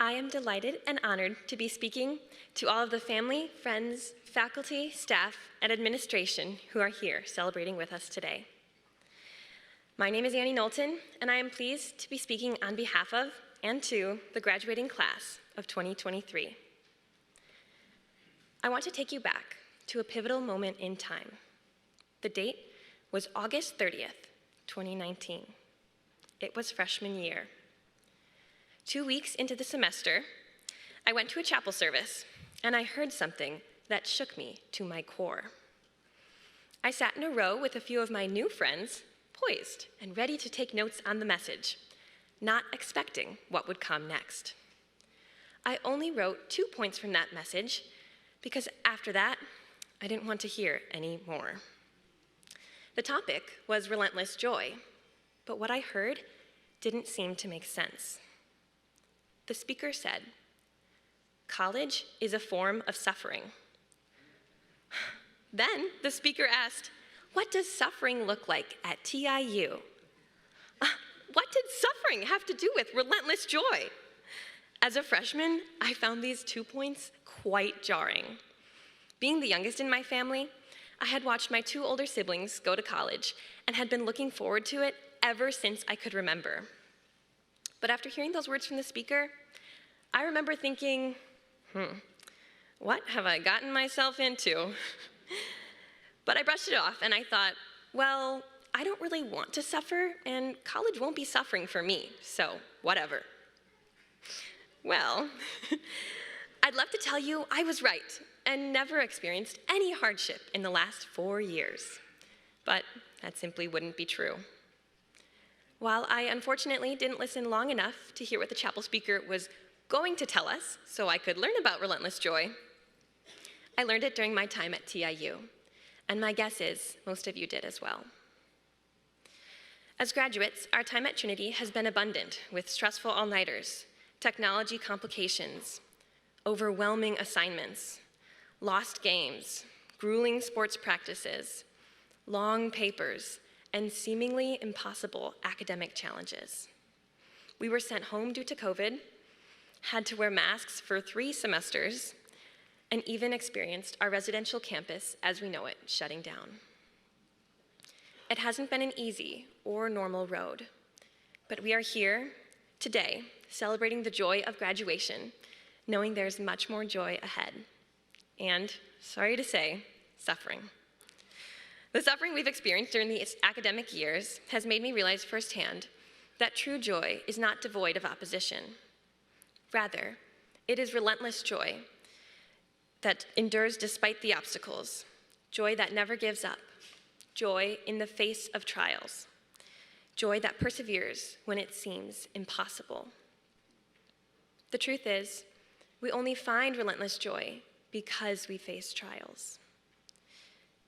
I am delighted and honored to be speaking to all of the family, friends, faculty, staff, and administration who are here celebrating with us today. My name is Annie Knowlton, and I am pleased to be speaking on behalf of and to the graduating class of 2023. I want to take you back to a pivotal moment in time. The date was August 30th, 2019. It was freshman year. 2 weeks into the semester, I went to a chapel service, and I heard something that shook me to my core. I sat in a row with a few of my new friends, poised and ready to take notes on the message, not expecting what would come next. I only wrote 2 points from that message because after that, I didn't want to hear any more. The topic was relentless joy, but what I heard didn't seem to make sense. The speaker said, "College is a form of suffering." Then the speaker asked, "What does suffering look like at TIU?" What did suffering have to do with relentless joy? As a freshman, I found these 2 points quite jarring. Being the youngest in my family, I had watched my 2 older siblings go to college and had been looking forward to it ever since I could remember. But after hearing those words from the speaker, I remember thinking, what have I gotten myself into? But I brushed it off and I thought, well, I don't really want to suffer and college won't be suffering for me, so whatever. Well, I'd love to tell you I was right and never experienced any hardship in the last 4 years, but that simply wouldn't be true. While I unfortunately didn't listen long enough to hear what the chapel speaker was going to tell us so I could learn about relentless joy, I learned it during my time at TIU, and my guess is most of you did as well. As graduates, our time at Trinity has been abundant with stressful all-nighters, technology complications, overwhelming assignments, lost games, grueling sports practices, long papers, and seemingly impossible academic challenges. We were sent home due to COVID, had to wear masks for 3 semesters, and even experienced our residential campus as we know it shutting down. It hasn't been an easy or normal road, but we are here today celebrating the joy of graduation, knowing there's much more joy ahead. And, sorry to say, suffering. The suffering we've experienced during the academic years has made me realize firsthand that true joy is not devoid of opposition. Rather, it is relentless joy that endures despite the obstacles, joy that never gives up, joy in the face of trials, joy that perseveres when it seems impossible. The truth is, we only find relentless joy because we face trials.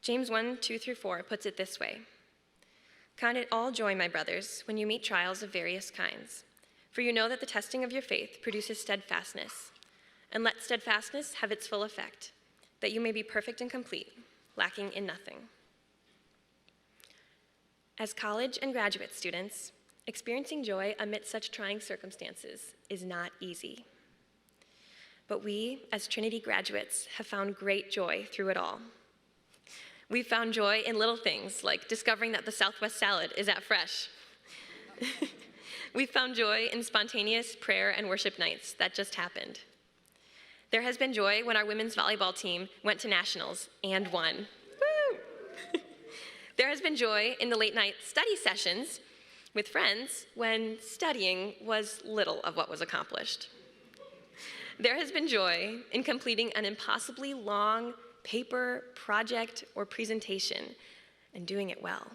James 1:2-4 puts it this way: "Count it all joy, my brothers, when you meet trials of various kinds, for you know that the testing of your faith produces steadfastness. And let steadfastness have its full effect, that you may be perfect and complete, lacking in nothing." As college and graduate students, experiencing joy amidst such trying circumstances is not easy. But we, as Trinity graduates, have found great joy through it all. We've found joy in little things, like discovering that the Southwest salad is at Fresh. We've found joy in spontaneous prayer and worship nights that just happened. There has been joy when our women's volleyball team went to nationals and won. Woo! There has been joy in the late night study sessions with friends when studying was little of what was accomplished. There has been joy in completing an impossibly long paper, project, or presentation and doing it well.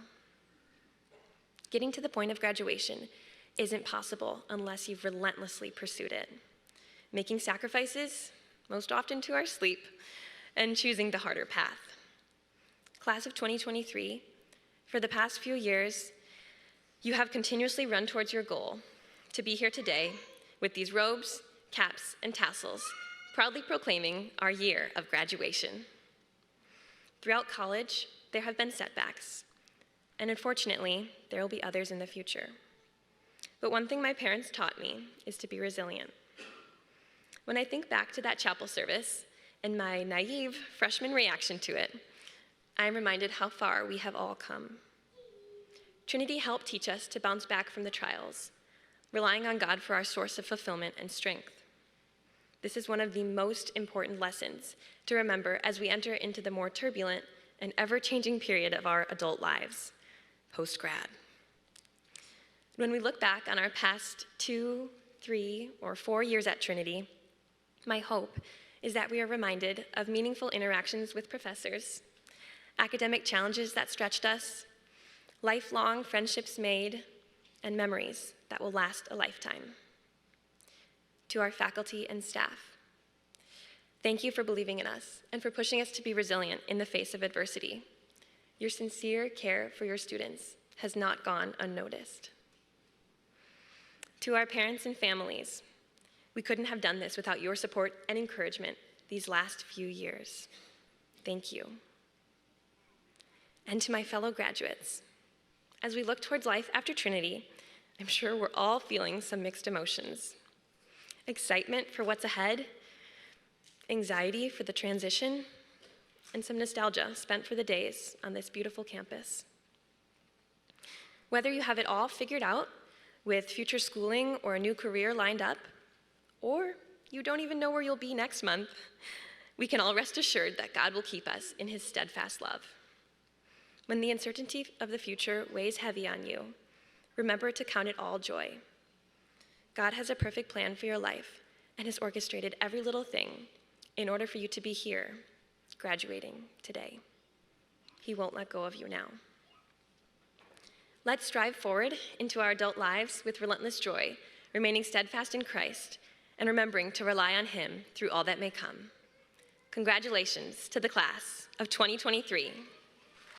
Getting to the point of graduation isn't possible unless you've relentlessly pursued it, making sacrifices, most often to our sleep, and choosing the harder path. Class of 2023, for the past few years, you have continuously run towards your goal to be here today with these robes, caps, and tassels, proudly proclaiming our year of graduation. Throughout college, there have been setbacks, and unfortunately, there will be others in the future. But one thing my parents taught me is to be resilient. When I think back to that chapel service and my naive freshman reaction to it, I am reminded how far we have all come. Trinity helped teach us to bounce back from the trials, relying on God for our source of fulfillment and strength. This is one of the most important lessons to remember as we enter into the more turbulent and ever-changing period of our adult lives, post-grad. When we look back on our past 2, 3, or 4 years at Trinity, my hope is that we are reminded of meaningful interactions with professors, academic challenges that stretched us, lifelong friendships made, and memories that will last a lifetime. To our faculty and staff, thank you for believing in us and for pushing us to be resilient in the face of adversity. Your sincere care for your students has not gone unnoticed. To our parents and families, we couldn't have done this without your support and encouragement these last few years. Thank you. And to my fellow graduates, as we look towards life after Trinity, I'm sure we're all feeling some mixed emotions. Excitement for what's ahead, anxiety for the transition, and some nostalgia spent for the days on this beautiful campus. Whether you have it all figured out with future schooling or a new career lined up, or you don't even know where you'll be next month, we can all rest assured that God will keep us in his steadfast love. When the uncertainty of the future weighs heavy on you, remember to count it all joy. God has a perfect plan for your life and has orchestrated every little thing in order for you to be here, graduating today. He won't let go of you now. Let's strive forward into our adult lives with relentless joy, remaining steadfast in Christ and remembering to rely on him through all that may come. Congratulations to the class of 2023.